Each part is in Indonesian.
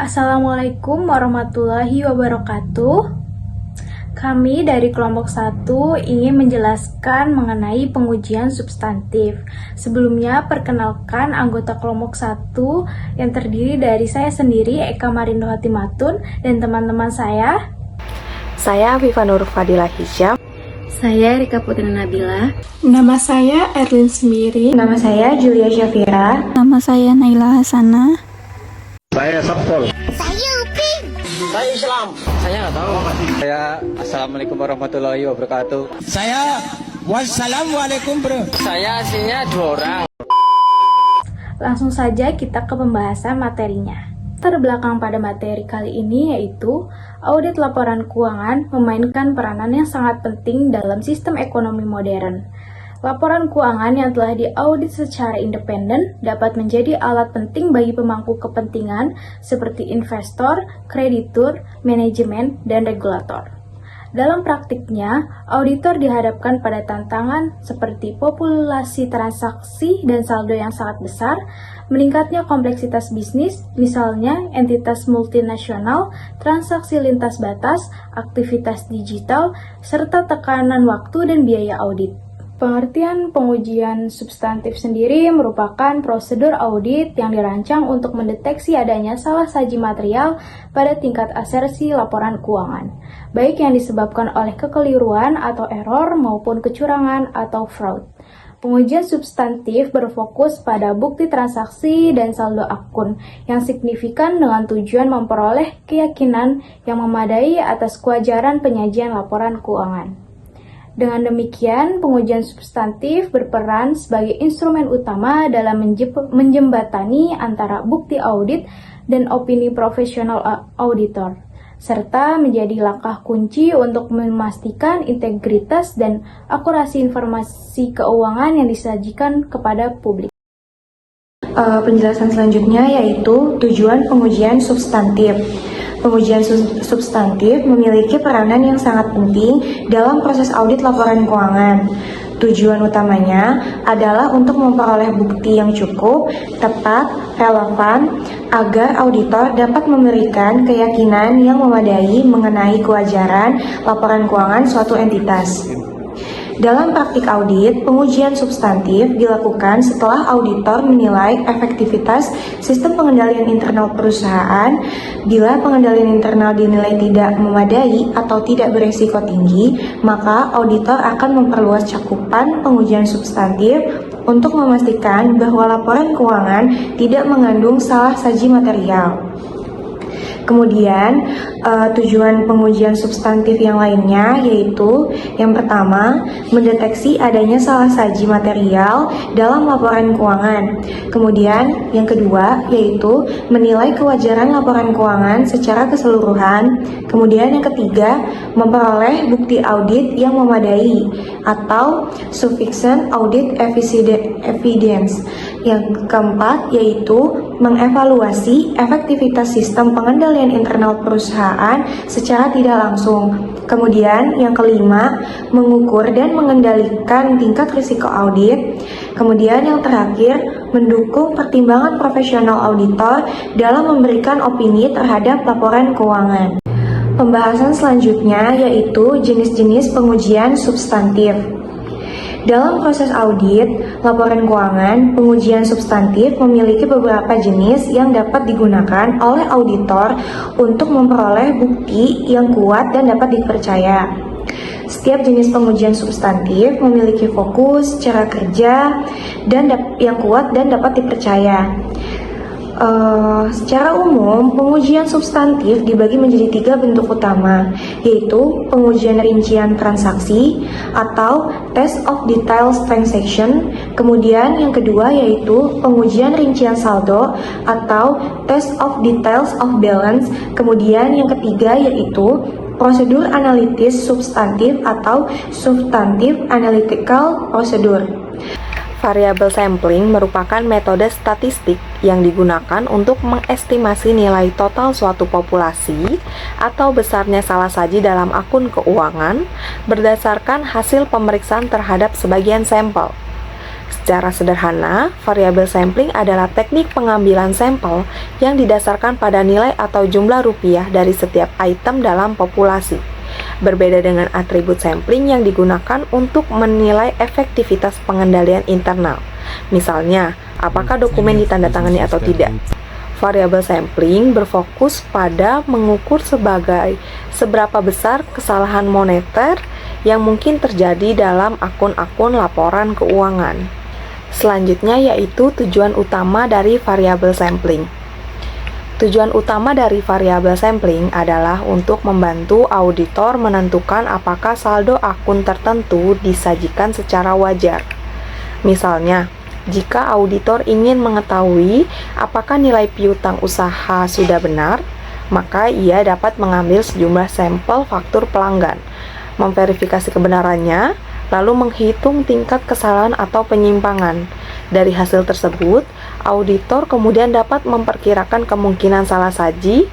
Assalamualaikum warahmatullahi wabarakatuh. Kami dari kelompok 1 ingin menjelaskan mengenai pengujian substantif. Sebelumnya, perkenalkan anggota kelompok 1 yang terdiri dari saya sendiri, Eka Marindo Hatimatun, dan teman-teman saya. Saya Viva Nur Fadilah Hisyam. Saya Rika Putri Nabila. Nama saya Erlin Semiri. Nama saya Julia Syafira. Nama saya Naila Hasanah. Saya Sapol. Saya Upin. Saya Islam. Saya nggak tahu. Saya Assalamualaikum warahmatullahi wabarakatuh. Saya Wassalamualaikum bro. Saya aslinya 2 orang. Langsung saja kita ke pembahasan materinya. Terbelakang pada materi kali ini yaitu audit laporan keuangan memainkan peranan yang sangat penting dalam sistem ekonomi modern. Laporan keuangan yang telah diaudit secara independen dapat menjadi alat penting bagi pemangku kepentingan seperti investor, kreditur, manajemen, dan regulator. Dalam praktiknya, auditor dihadapkan pada tantangan seperti populasi transaksi dan saldo yang sangat besar, meningkatnya kompleksitas bisnis, misalnya entitas multinasional, transaksi lintas batas, aktivitas digital, serta tekanan waktu dan biaya audit. Pengertian pengujian substantif sendiri merupakan prosedur audit yang dirancang untuk mendeteksi adanya salah saji material pada tingkat asersi laporan keuangan, baik yang disebabkan oleh kekeliruan atau error maupun kecurangan atau fraud. Pengujian substantif berfokus pada bukti transaksi dan saldo akun yang signifikan dengan tujuan memperoleh keyakinan yang memadai atas kewajaran penyajian laporan keuangan. Dengan demikian, pengujian substantif berperan sebagai instrumen utama dalam menjembatani antara bukti audit dan opini profesional auditor, serta menjadi langkah kunci untuk memastikan integritas dan akurasi informasi keuangan yang disajikan kepada publik. Penjelasan selanjutnya yaitu tujuan pengujian substantif. Pengujian substantif memiliki peranan yang sangat penting dalam proses audit laporan keuangan. Tujuan utamanya adalah untuk memperoleh bukti yang cukup, tepat, relevan, agar auditor dapat memberikan keyakinan yang memadai mengenai kewajaran laporan keuangan suatu entitas. Dalam praktik audit, pengujian substantif dilakukan setelah auditor menilai efektivitas sistem pengendalian internal perusahaan. Bila pengendalian internal dinilai tidak memadai atau tidak beresiko tinggi, maka auditor akan memperluas cakupan pengujian substantif untuk memastikan bahwa laporan keuangan tidak mengandung salah saji material. Kemudian, tujuan pengujian substantif yang lainnya yaitu yang pertama, mendeteksi adanya salah saji material dalam laporan keuangan. Kemudian, yang kedua yaitu menilai kewajaran laporan keuangan secara keseluruhan. Kemudian yang ketiga, memperoleh bukti audit yang memadai atau sufficient audit evidence. Yang keempat yaitu mengevaluasi efektivitas sistem pengendalian internal perusahaan secara tidak langsung. Kemudian yang kelima, mengukur dan mengendalikan tingkat risiko audit. Kemudian yang terakhir, mendukung pertimbangan profesional auditor dalam memberikan opini terhadap laporan keuangan. Pembahasan selanjutnya yaitu jenis-jenis pengujian substantif. Dalam proses audit laporan keuangan, pengujian substantif memiliki beberapa jenis yang dapat digunakan oleh auditor untuk memperoleh bukti yang kuat dan dapat dipercaya. Setiap jenis pengujian substantif memiliki fokus, cara kerja, dan yang kuat dan dapat dipercaya. Secara umum, pengujian substantif dibagi menjadi 3 bentuk utama, yaitu pengujian rincian transaksi atau test of details transaction. Kemudian yang kedua yaitu pengujian rincian saldo atau test of details of balance. Kemudian yang ketiga yaitu prosedur analitis substantif atau substantive analytical procedure. Variabel sampling merupakan metode statistik yang digunakan untuk mengestimasi nilai total suatu populasi atau besarnya salah saji dalam akun keuangan berdasarkan hasil pemeriksaan terhadap sebagian sampel. Secara sederhana, variabel sampling adalah teknik pengambilan sampel yang didasarkan pada nilai atau jumlah rupiah dari setiap item dalam populasi. Berbeda dengan atribut sampling yang digunakan untuk menilai efektivitas pengendalian internal. Misalnya, apakah dokumen ditandatangani atau tidak. Variabel sampling berfokus pada mengukur seberapa besar kesalahan moneter yang mungkin terjadi dalam akun-akun laporan keuangan. Selanjutnya yaitu tujuan utama dari variabel sampling. Tujuan utama dari variabel sampling adalah untuk membantu auditor menentukan apakah saldo akun tertentu disajikan secara wajar. Misalnya, jika auditor ingin mengetahui apakah nilai piutang usaha sudah benar, maka ia dapat mengambil sejumlah sampel faktur pelanggan, memverifikasi kebenarannya, lalu menghitung tingkat kesalahan atau penyimpangan. Dari hasil tersebut, auditor kemudian dapat memperkirakan kemungkinan salah saji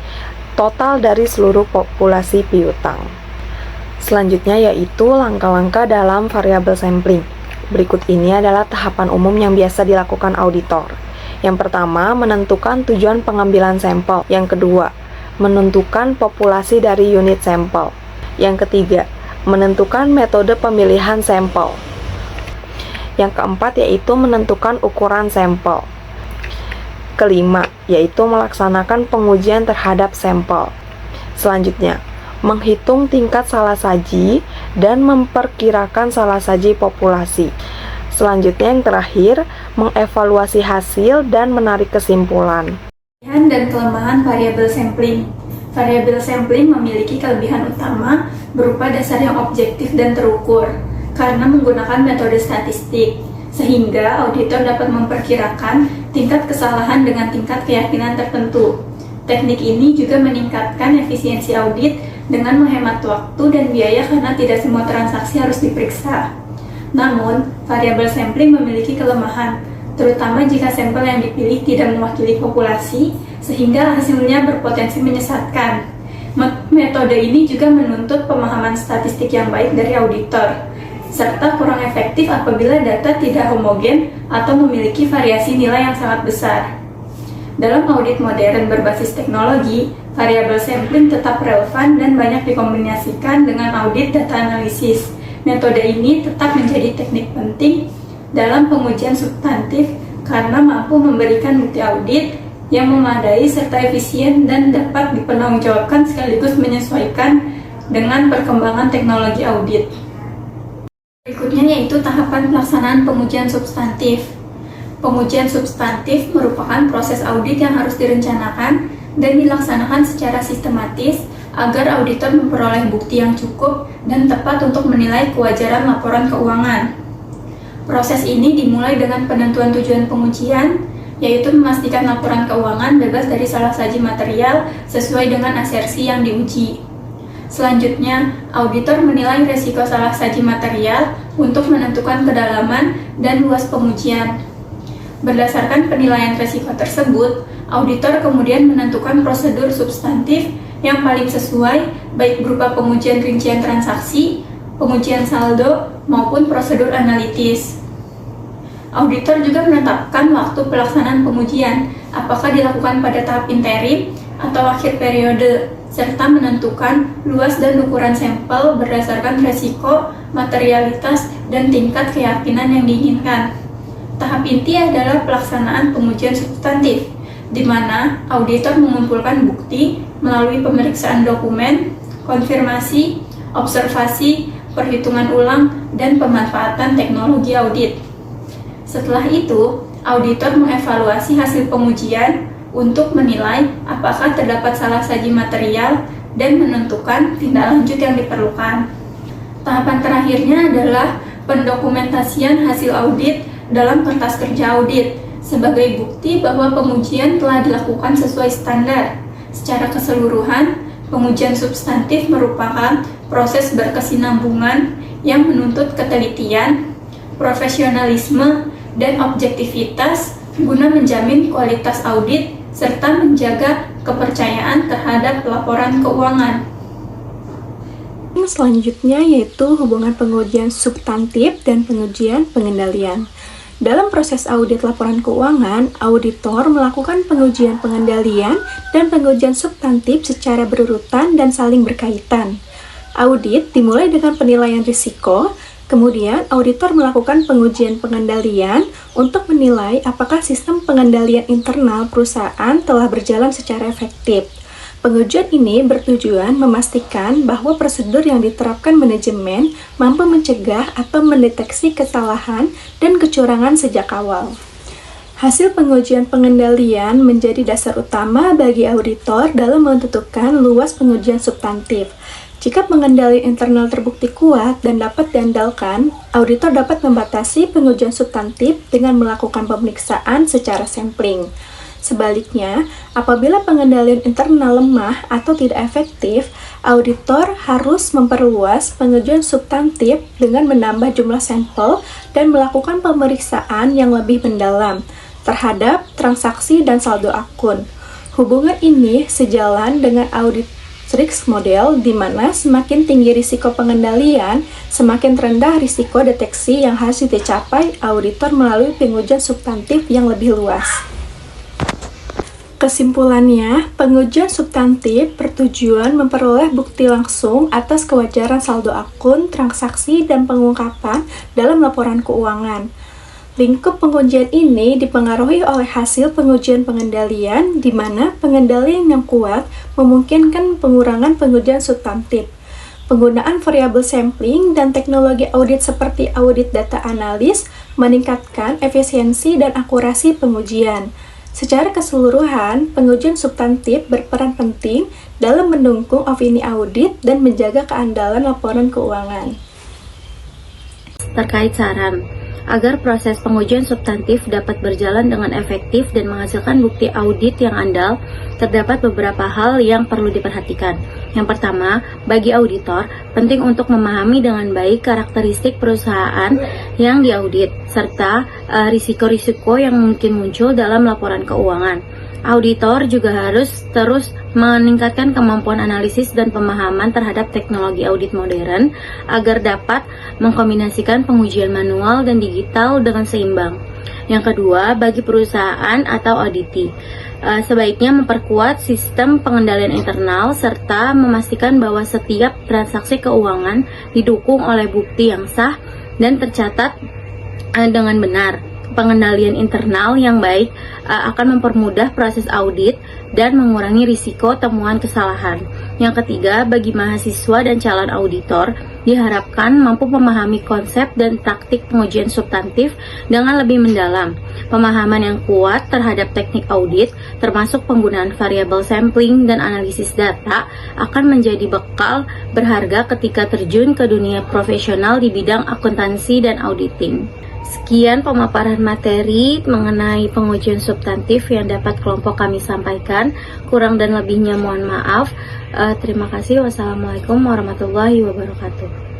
total dari seluruh populasi piutang. Selanjutnya yaitu langkah-langkah dalam variabel sampling. Berikut ini adalah tahapan umum yang biasa dilakukan auditor. Yang pertama, menentukan tujuan pengambilan sampel. Yang kedua, menentukan populasi dari unit sampel. Yang ketiga, menentukan metode pemilihan sampel. Yang keempat yaitu menentukan ukuran sampel. Kelima, yaitu melaksanakan pengujian terhadap sampel. Selanjutnya, menghitung tingkat salah saji dan memperkirakan salah saji populasi. Selanjutnya yang terakhir, mengevaluasi hasil dan menarik kesimpulan. Kelebihan dan kelemahan variabel sampling. Variabel sampling memiliki kelebihan utama berupa dasar yang objektif dan terukur karena menggunakan metode statistik, sehingga auditor dapat memperkirakan tingkat kesalahan dengan tingkat keyakinan tertentu. Teknik ini juga meningkatkan efisiensi audit dengan menghemat waktu dan biaya karena tidak semua transaksi harus diperiksa. Namun, variabel sampling memiliki kelemahan, terutama jika sampel yang dipilih tidak mewakili populasi, sehingga hasilnya berpotensi menyesatkan. Metode ini juga menuntut pemahaman statistik yang baik dari auditor, serta kurang efektif apabila data tidak homogen atau memiliki variasi nilai yang sangat besar. Dalam audit modern berbasis teknologi, variabel sampling tetap relevan dan banyak dikombinasikan dengan audit data analisis. Metode ini tetap menjadi teknik penting dalam pengujian substantif karena mampu memberikan bukti audit yang memadai serta efisien dan dapat dipertanggungjawabkan sekaligus menyesuaikan dengan perkembangan teknologi audit. Berikutnya yaitu tahapan pelaksanaan pengujian substantif. Pengujian substantif merupakan proses audit yang harus direncanakan dan dilaksanakan secara sistematis agar auditor memperoleh bukti yang cukup dan tepat untuk menilai kewajaran laporan keuangan. Proses ini dimulai dengan penentuan tujuan pengujian, yaitu memastikan laporan keuangan bebas dari salah saji material sesuai dengan asersi yang diuji. Selanjutnya, auditor menilai risiko salah saji material untuk menentukan kedalaman dan luas pengujian. Berdasarkan penilaian risiko tersebut, auditor kemudian menentukan prosedur substantif yang paling sesuai, baik berupa pengujian rincian transaksi, pengujian saldo, maupun prosedur analitis. Auditor juga menetapkan waktu pelaksanaan pengujian, apakah dilakukan pada tahap interim atau akhir periode, serta menentukan luas dan ukuran sampel berdasarkan risiko, materialitas, dan tingkat keyakinan yang diinginkan. Tahap inti adalah pelaksanaan pengujian substantif, di mana auditor mengumpulkan bukti melalui pemeriksaan dokumen, konfirmasi, observasi, perhitungan ulang, dan pemanfaatan teknologi audit. Setelah itu, auditor mengevaluasi hasil pengujian untuk menilai apakah terdapat salah saji material dan menentukan tindak lanjut yang diperlukan. Tahapan terakhirnya adalah pendokumentasian hasil audit dalam kertas kerja audit sebagai bukti bahwa pengujian telah dilakukan sesuai standar. Secara keseluruhan, pengujian substantif merupakan proses berkesinambungan yang menuntut ketelitian, profesionalisme, dan objektivitas guna menjamin kualitas audit serta menjaga kepercayaan terhadap laporan keuangan. Selanjutnya yaitu hubungan pengujian substantif dan pengujian pengendalian. Dalam proses audit laporan keuangan, auditor melakukan pengujian pengendalian dan pengujian substantif secara berurutan dan saling berkaitan. Audit dimulai dengan penilaian risiko, kemudian auditor melakukan pengujian pengendalian untuk menilai apakah sistem pengendalian internal perusahaan telah berjalan secara efektif. Pengujian ini bertujuan memastikan bahwa prosedur yang diterapkan manajemen mampu mencegah atau mendeteksi kesalahan dan kecurangan sejak awal. Hasil pengujian pengendalian menjadi dasar utama bagi auditor dalam menentukan luas pengujian substantif. Jika pengendalian internal terbukti kuat dan dapat diandalkan, auditor dapat membatasi pengujian substantif dengan melakukan pemeriksaan secara sampling. Sebaliknya, apabila pengendalian internal lemah atau tidak efektif, auditor harus memperluas pengujian substantif dengan menambah jumlah sampel dan melakukan pemeriksaan yang lebih mendalam terhadap transaksi dan saldo akun. Hubungan ini sejalan dengan audit risk model, di mana semakin tinggi risiko pengendalian, semakin rendah risiko deteksi yang harus dicapai auditor melalui pengujian substantif yang lebih luas. Kesimpulannya, pengujian substantif bertujuan memperoleh bukti langsung atas kewajaran saldo akun, transaksi, dan pengungkapan dalam laporan keuangan. Lingkup pengujian ini dipengaruhi oleh hasil pengujian pengendalian, di mana pengendalian yang kuat memungkinkan pengurangan pengujian substantif. Penggunaan variabel sampling dan teknologi audit seperti audit data analis meningkatkan efisiensi dan akurasi pengujian. Secara keseluruhan, pengujian substantif berperan penting dalam mendukung opini audit dan menjaga keandalan laporan keuangan. Terkait saran, agar proses pengujian substantif dapat berjalan dengan efektif dan menghasilkan bukti audit yang andal, terdapat beberapa hal yang perlu diperhatikan. Yang pertama, bagi auditor, penting untuk memahami dengan baik karakteristik perusahaan yang diaudit, serta risiko-risiko yang mungkin muncul dalam laporan keuangan. Auditor juga harus terus meningkatkan kemampuan analisis dan pemahaman terhadap teknologi audit modern agar dapat mengkombinasikan pengujian manual dan digital dengan seimbang. Yang kedua, bagi perusahaan atau auditi, sebaiknya memperkuat sistem pengendalian internal serta memastikan bahwa setiap transaksi keuangan didukung oleh bukti yang sah dan tercatat dengan benar. Pengendalian internal yang baik akan mempermudah proses audit dan mengurangi risiko temuan kesalahan. Yang ketiga, bagi mahasiswa dan calon auditor, diharapkan mampu memahami konsep dan praktik pengujian substantif dengan lebih mendalam. Pemahaman yang kuat terhadap teknik audit, termasuk penggunaan variabel sampling dan analisis data, akan menjadi bekal berharga ketika terjun ke dunia profesional di bidang akuntansi dan auditing. Sekian pemaparan materi mengenai pengujian substantif yang dapat kelompok kami sampaikan. Kurang dan lebihnya mohon maaf. Terima kasih. Wassalamualaikum warahmatullahi wabarakatuh.